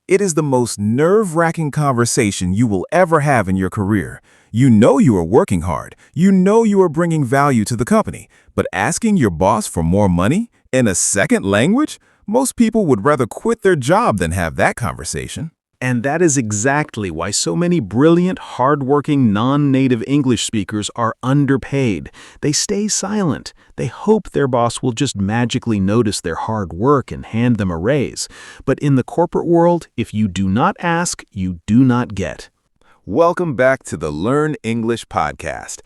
It is the most nerve-wracking conversation you will ever have in your career. You know you are working hard. You know you are bringing value to the company. But asking your boss for more money in a second language? Most people would rather quit their job than have that conversation. And that is exactly why so many brilliant, hardworking, non-native English speakers are underpaid. They stay silent. They hope their boss will just magically notice their hard work and hand them a raise. But in the corporate world, if you do not ask, you do not get. Welcome back to the Learn English podcast.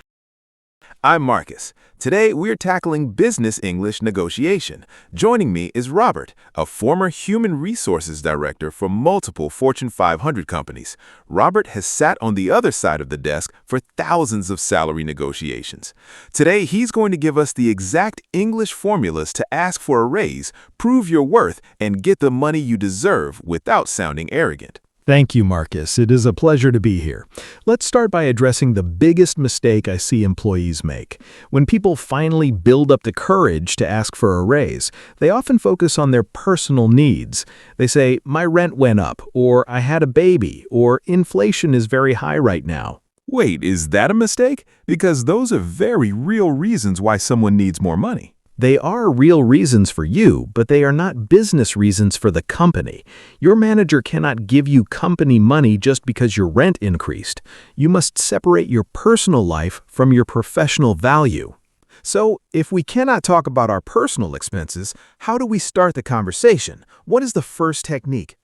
I'm Marcus. Today, we're tackling business English negotiation. Joining me is Robert, a former human resources director for multiple Fortune 500 companies. Robert has sat on the other side of the desk for thousands of salary negotiations. Today, he's going to give us the exact English formulas to ask for a raise, prove your worth, and get the money you deserve without sounding arrogant. Thank you, Marcus. It is a pleasure to be here. Let's start by addressing the biggest mistake I see employees make. When people finally build up the courage to ask for a raise, they often focus on their personal needs. They say, "My rent went up," or "I had a baby," or "Inflation is very high right now." Wait, is that a mistake? Because those are very real reasons why someone needs more money. They are real reasons for you, but they are not business reasons for the company. Your manager cannot give you company money just because your rent increased. You must separate your personal life from your professional value. So, if we cannot talk about our personal expenses, how do we start the conversation? What is the first technique?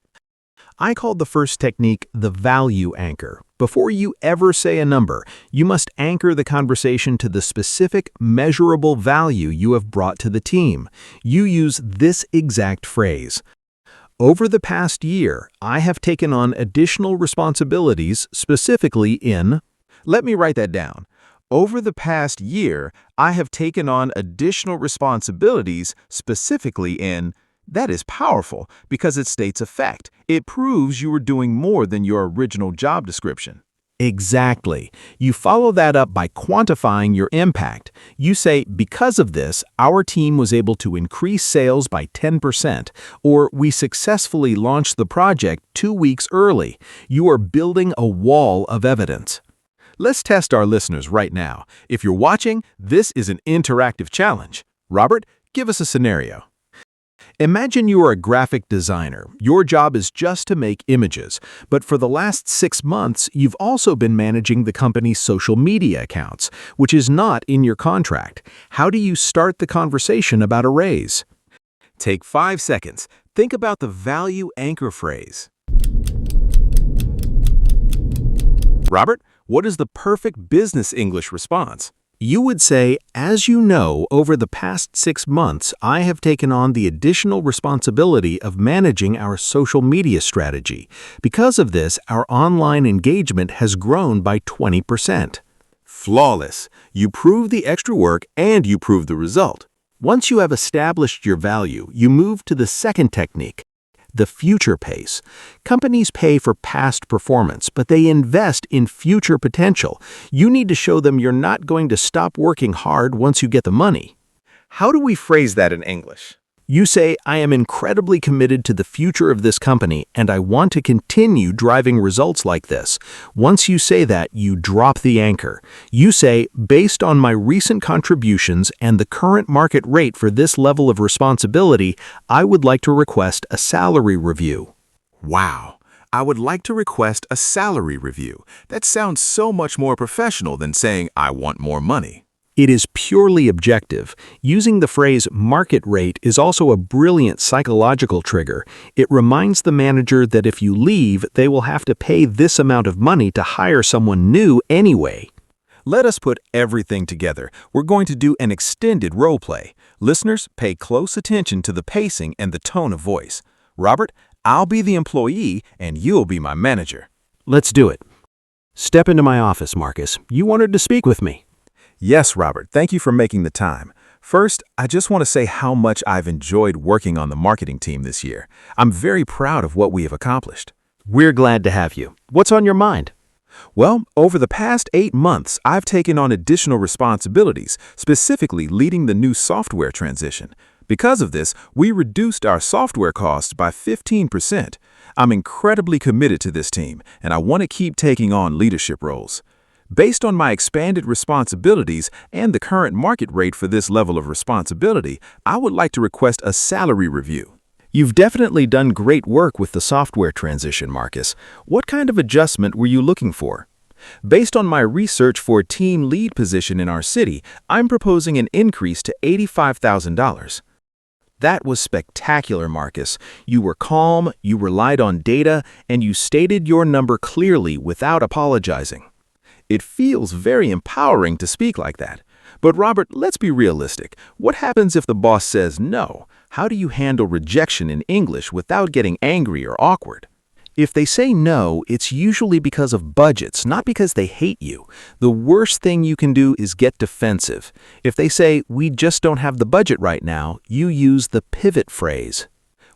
I called the first technique the value anchor. Before you ever say a number, you must anchor the conversation to the specific, measurable value you have brought to the team. You use this exact phrase. Over the past year, I have taken on additional responsibilities specifically in... Let me write that down. Over the past year, I have taken on additional responsibilities specifically in... That is powerful because it states a fact. It proves you were doing more than your original job description. Exactly. You follow that up by quantifying your impact. You say, because of this, our team was able to increase sales by 10%, or we successfully launched the project 2 weeks early. You are building a wall of evidence. Let's test our listeners right now. If you're watching, this is an interactive challenge. Robert, give us a scenario. Imagine you are a graphic designer. Your job is just to make images. But for the last 6 months, you've also been managing the company's social media accounts, which is not in your contract. How do you start the conversation about a raise? Take 5 seconds. Think about the value anchor phrase. Robert, what is the perfect business English response? You would say, as you know, over the past 6 months, I have taken on the additional responsibility of managing our social media strategy. Because of this, our online engagement has grown by 20%. Flawless. You prove the extra work and you prove the result. Once you have established your value, you move to the second technique, the future pace. Companies pay for past performance, but they invest in future potential. You need to show them you're not going to stop working hard once you get the money. How do we phrase that in English? You say, I am incredibly committed to the future of this company, and I want to continue driving results like this. Once you say that, you drop the anchor. You say, based on my recent contributions and the current market rate for this level of responsibility, I would like to request a salary review. Wow. I would like to request a salary review. That sounds so much more professional than saying, I want more money. It is purely objective. Using the phrase market rate is also a brilliant psychological trigger. It reminds the manager that if you leave, they will have to pay this amount of money to hire someone new anyway. Let us put everything together. We're going to do an extended role play. Listeners, pay close attention to the pacing and the tone of voice. Robert, I'll be the employee and you'll be my manager. Let's do it. Step into my office, Marcus. You wanted to speak with me. Yes, Robert. Thank you for making the time. First, I just want to say how much I've enjoyed working on the marketing team this year. I'm very proud of what we have accomplished. We're glad to have you. What's on your mind? Well, over the past 8 months, I've taken on additional responsibilities, specifically leading the new software transition. Because of this, we reduced our software costs by 15%. I'm incredibly committed to this team, and I want to keep taking on leadership roles. Based on my expanded responsibilities and the current market rate for this level of responsibility, I would like to request a salary review. You've definitely done great work with the software transition, Marcus. What kind of adjustment were you looking for? Based on my research for a team lead position in our city, I'm proposing an increase to $85,000. That was spectacular, Marcus. You were calm, you relied on data, and you stated your number clearly without apologizing. It feels very empowering to speak like that. But Robert, let's be realistic. What happens if the boss says no? How do you handle rejection in English without getting angry or awkward? If they say no, it's usually because of budgets, not because they hate you. The worst thing you can do is get defensive. If they say, "We just don't have the budget right now," you use the pivot phrase.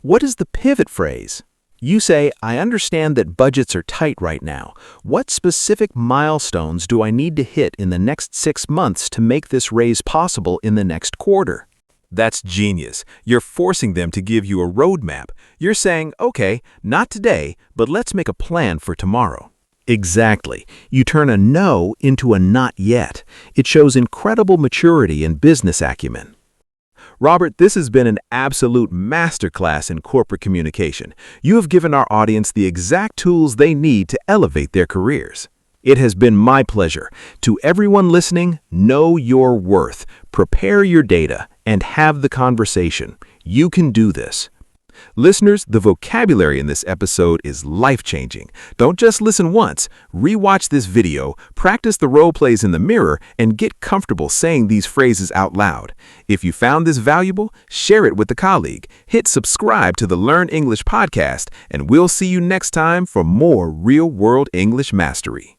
What is the pivot phrase? You say, "I understand that budgets are tight right now. What specific milestones do I need to hit in the next 6 months to make this raise possible in the next quarter?" That's genius. You're forcing them to give you a roadmap. You're saying, okay, not today, but let's make a plan for tomorrow. Exactly. You turn a no into a not yet. It shows incredible maturity and business acumen. Robert, this has been an absolute masterclass in corporate communication. You have given our audience the exact tools they need to elevate their careers. It has been my pleasure. To everyone listening, know your worth, prepare your data, and have the conversation. You can do this. Listeners, the vocabulary in this episode is life-changing. Don't just listen once. Rewatch this video, practice the role plays in the mirror, and get comfortable saying these phrases out loud. If you found this valuable, share it with a colleague. Hit subscribe to the Learn English podcast, and we'll see you next time for more real-world English mastery.